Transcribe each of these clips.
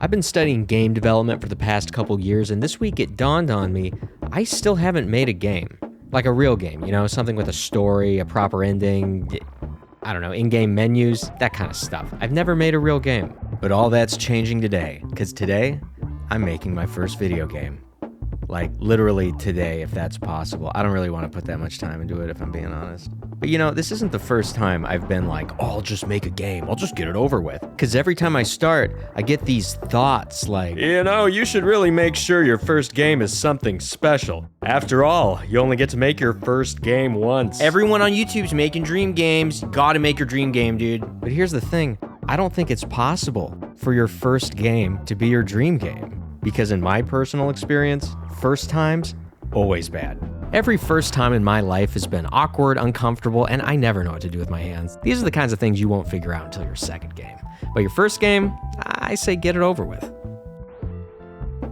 I've been studying game development for the past couple years, and this week it dawned on me, I still haven't made a game. Like a real game, you know, something with a story, a proper ending, I don't know, in-game menus, that kind of stuff. I've never made a real game. But all that's changing today, because today, I'm making my first video game. Like, literally today, if that's possible. I don't really want to put that much time into it, if I'm being honest. But you know, this isn't the first time I've been like, oh, I'll just make a game. I'll just get it over with. Because every time I start, I get these thoughts like, you know, you should really make sure your first game is something special. After all, you only get to make your first game once. Everyone on YouTube's making dream games. You gotta make your dream game, dude. But here's the thing. I don't think it's possible for your first game to be your dream game. Because in my personal experience, first times, always bad. Every first time in my life has been awkward, uncomfortable, and I never know what to do with my hands. These are the kinds of things you won't figure out until your second game. But your first game, I say get it over with.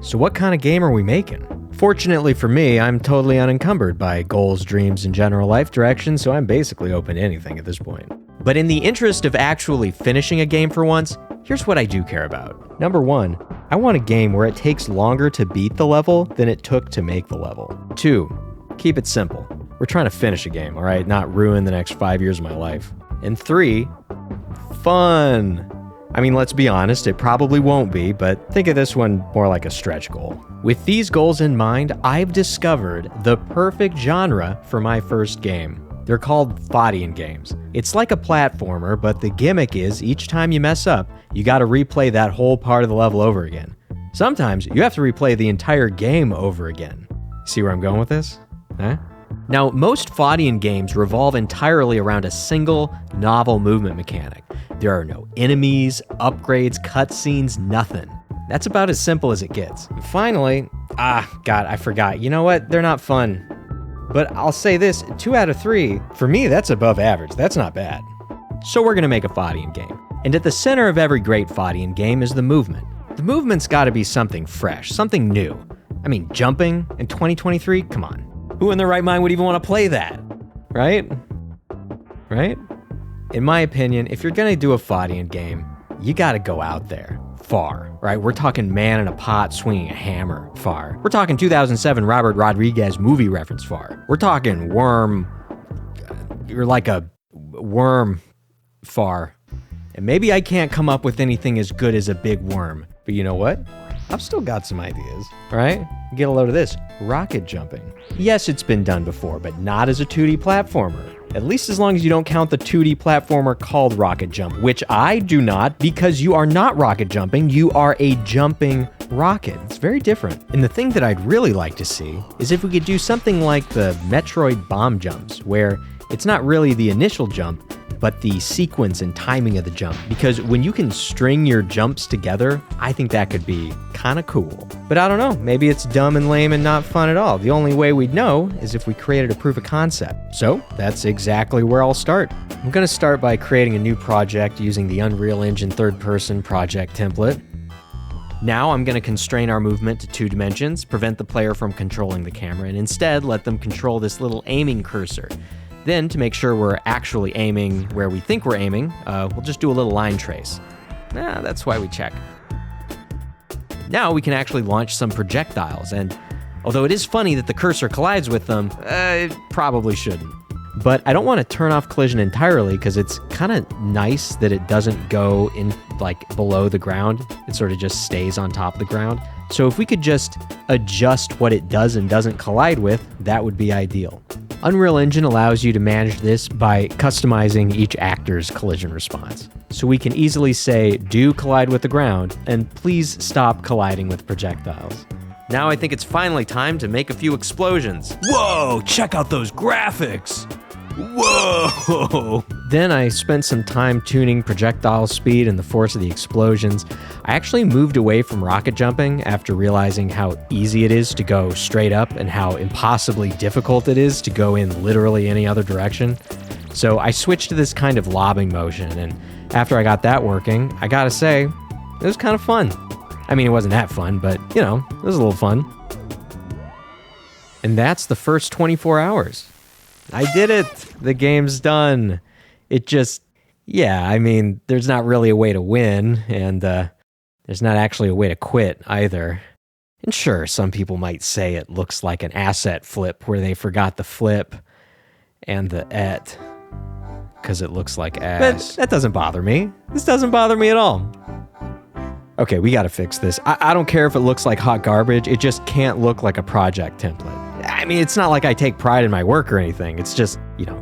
So what kind of game are we making? Fortunately for me, I'm totally unencumbered by goals, dreams, and general life direction, so I'm basically open to anything at this point. But in the interest of actually finishing a game for once, here's what I do care about. Number one, I want a game where it takes longer to beat the level than it took to make the level. 2, keep it simple. We're trying to finish a game, all right? Not ruin the next 5 years of my life. And 3, fun. I mean, let's be honest, it probably won't be, but think of this one more like a stretch goal. With these goals in mind, I've discovered the perfect genre for my first game. They're called Fodian games. It's like a platformer, but the gimmick is each time you mess up, you gotta replay that whole part of the level over again. Sometimes you have to replay the entire game over again. See where I'm going with this? Huh? Now, most Fodian games revolve entirely around a single, novel movement mechanic. There are no enemies, upgrades, cutscenes, nothing. That's about as simple as it gets. And finally, God, I forgot. You know what? They're not fun. But I'll say this, 2 out of 3, for me, that's above average. That's not bad. So we're gonna make a Fodian game. And at the center of every great Fodian game is the movement. The movement's gotta be something fresh, something new. I mean, jumping in 2023? Come on. Who in their right mind would even want to play that? Right? Right? In my opinion, if you're gonna do a Fodian game, you gotta go out there. Far, right? We're talking man in a pot swinging a hammer far. We're talking 2007 Robert Rodriguez movie reference far. We're talking worm, you're like a worm far. And maybe I can't come up with anything as good as a big worm, but you know what? I've still got some ideas, right? Get a load of this, rocket jumping. Yes, it's been done before, but not as a 2D platformer. At least as long as you don't count the 2D platformer called Rocket Jump, which I do not, because you are not rocket jumping, you are a jumping rocket. It's very different. And the thing that I'd really like to see is if we could do something like the Metroid bomb jumps, where it's not really the initial jump, but the sequence and timing of the jump. Because when you can string your jumps together, I think that could be kind of cool. But I don't know, maybe it's dumb and lame and not fun at all. The only way we'd know is if we created a proof of concept. So that's exactly where I'll start. I'm gonna start by creating a new project using the Unreal Engine third-person project template. Now I'm gonna constrain our movement to 2 dimensions, prevent the player from controlling the camera, and instead let them control this little aiming cursor. Then, to make sure we're actually aiming where we think we're aiming, we'll just do a little line trace. That's why we check. Now we can actually launch some projectiles, and although it is funny that the cursor collides with them, it probably shouldn't. But I don't want to turn off collision entirely because it's kind of nice that it doesn't go in like below the ground. It sort of just stays on top of the ground. So if we could just adjust what it does and doesn't collide with, that would be ideal. Unreal Engine allows you to manage this by customizing each actor's collision response. So we can easily say, do collide with the ground, and please stop colliding with projectiles. Now I think it's finally time to make a few explosions. Whoa, check out those graphics! Whoa! Then I spent some time tuning projectile speed and the force of the explosions. I actually moved away from rocket jumping after realizing how easy it is to go straight up and how impossibly difficult it is to go in literally any other direction. So I switched to this kind of lobbing motion, and after I got that working, I gotta say, it was kind of fun. I mean, it wasn't that fun, but, you know, it was a little fun. And that's the first 24 hours. I did it! The game's done. It just, yeah, I mean, there's not really a way to win, and There's not actually a way to quit either. And sure, some people might say it looks like an asset flip where they forgot the flip and the et, because it looks like ass. But that doesn't bother me. This doesn't bother me at all. Okay, we gotta fix this. I don't care if it looks like hot garbage, it just can't look like a project template. I mean, it's not like I take pride in my work or anything. It's just,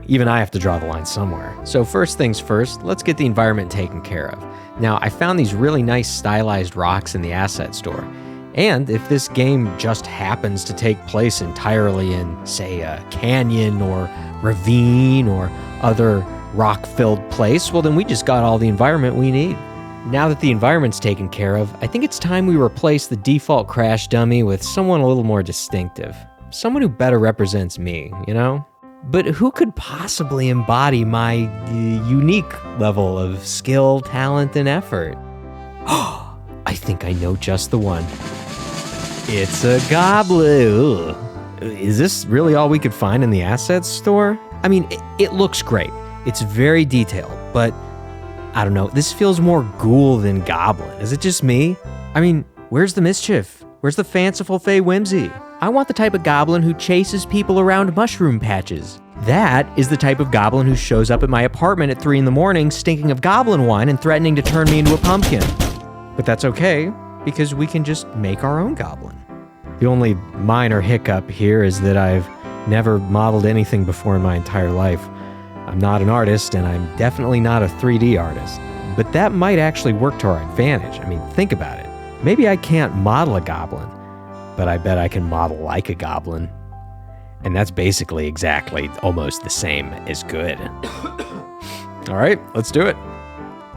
even I have to draw the line somewhere. So first things first, let's get the environment taken care of. Now, I found these really nice stylized rocks in the asset store. And if this game just happens to take place entirely in, say, a canyon or ravine or other rock-filled place, well, then we just got all the environment we need. Now that the environment's taken care of, I think it's time we replace the default crash dummy with someone a little more distinctive. Someone who better represents me, But who could possibly embody my unique level of skill, talent, and effort? I think I know just the one. It's a goblin. Is this really all we could find in the assets store? I mean, it looks great. It's very detailed, but I don't know. This feels more ghoul than goblin. Is it just me? I mean, where's the mischief? Where's the fanciful fey whimsy? I want the type of goblin who chases people around mushroom patches. That is the type of goblin who shows up at my apartment at 3 a.m, stinking of goblin wine and threatening to turn me into a pumpkin. But that's okay, because we can just make our own goblin. The only minor hiccup here is that I've never modeled anything before in my entire life. I'm not an artist, and I'm definitely not a 3D artist. But that might actually work to our advantage. I mean, think about it. Maybe I can't model a goblin, but I bet I can model like a goblin. And that's basically exactly almost the same as good. All right, let's do it.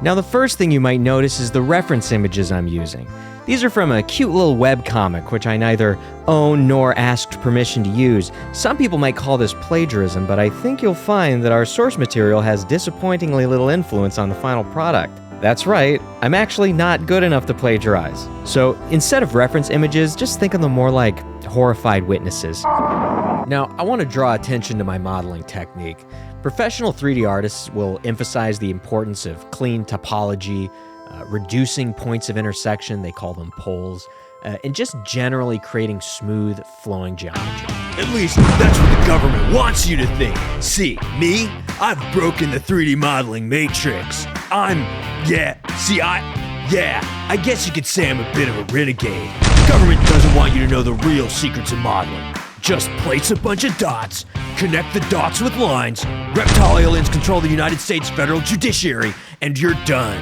Now, the first thing you might notice is the reference images I'm using. These are from a cute little webcomic, which I neither own nor asked permission to use. Some people might call this plagiarism, but I think you'll find that our source material has disappointingly little influence on the final product. That's right, I'm actually not good enough to plagiarize. So instead of reference images, just think of them more like horrified witnesses. Now, I want to draw attention to my modeling technique. Professional 3D artists will emphasize the importance of clean topology, reducing points of intersection, they call them poles, and just generally creating smooth, flowing geometry. At least that's what the government wants you to think. See, me? I've broken the 3D modeling matrix. I guess you could say I'm a bit of a renegade. The government doesn't want you to know the real secrets of modeling. Just place a bunch of dots, connect the dots with lines, reptile aliens control the United States federal judiciary, and you're done.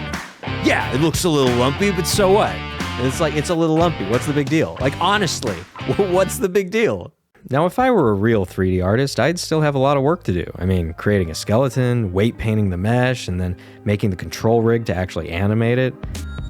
Yeah, it looks a little lumpy, but so what? It's a little lumpy. What's the big deal? Like, honestly, what's the big deal? Now, if I were a real 3D artist, I'd still have a lot of work to do. I mean, creating a skeleton, weight painting the mesh, and then making the control rig to actually animate it.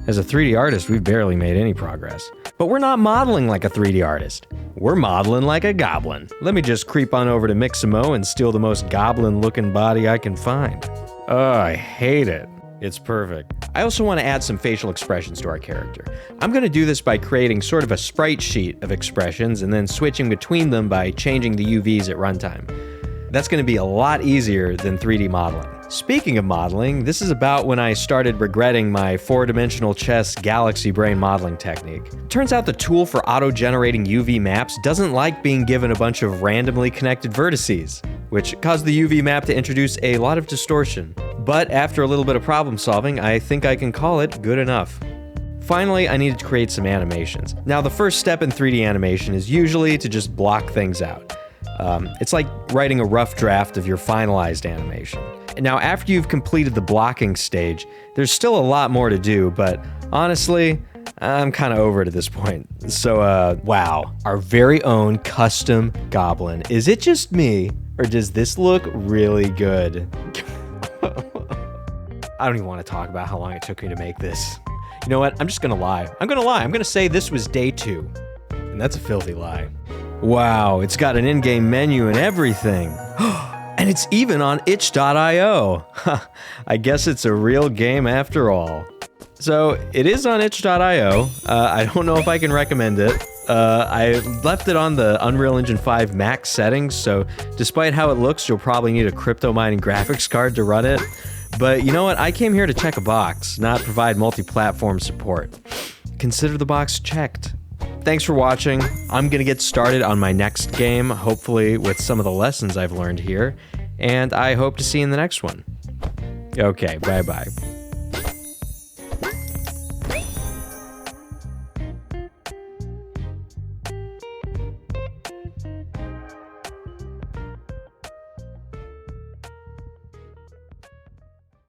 As a 3D artist, we've barely made any progress. But we're not modeling like a 3D artist. We're modeling like a goblin. Let me just creep on over to Mixamo and steal the most goblin-looking body I can find. Oh, I hate it. It's perfect. I also want to add some facial expressions to our character. I'm going to do this by creating sort of a sprite sheet of expressions and then switching between them by changing the UVs at runtime. That's going to be a lot easier than 3D modeling. Speaking of modeling, this is about when I started regretting my 4-dimensional chess galaxy brain modeling technique. Turns out the tool for auto-generating UV maps doesn't like being given a bunch of randomly connected vertices, which caused the UV map to introduce a lot of distortion. But after a little bit of problem solving, I think I can call it good enough. Finally, I needed to create some animations. Now, the first step in 3D animation is usually to just block things out. It's like writing a rough draft of your finalized animation. Now, after you've completed the blocking stage, there's still a lot more to do, but honestly, I'm kind of over it at this point. So, wow, our very own custom goblin. Is it just me, or does this look really good? I don't even want to talk about how long it took me to make this. You know what? I'm just gonna lie. I'm gonna say this was day 2. And that's a filthy lie. Wow, it's got an in-game menu and everything. And it's even on itch.io. I guess it's a real game after all. So, it is on itch.io. I don't know if I can recommend it. I left it on the Unreal Engine 5 max settings, so despite how it looks, you'll probably need a crypto mining graphics card to run it. But you know what? I came here to check a box, not provide multi-platform support. consider the box checked. Thanks for watching. I'm going to get started on my next game, hopefully with some of the lessons I've learned here, and I hope to see you in the next one. Okay, bye-bye.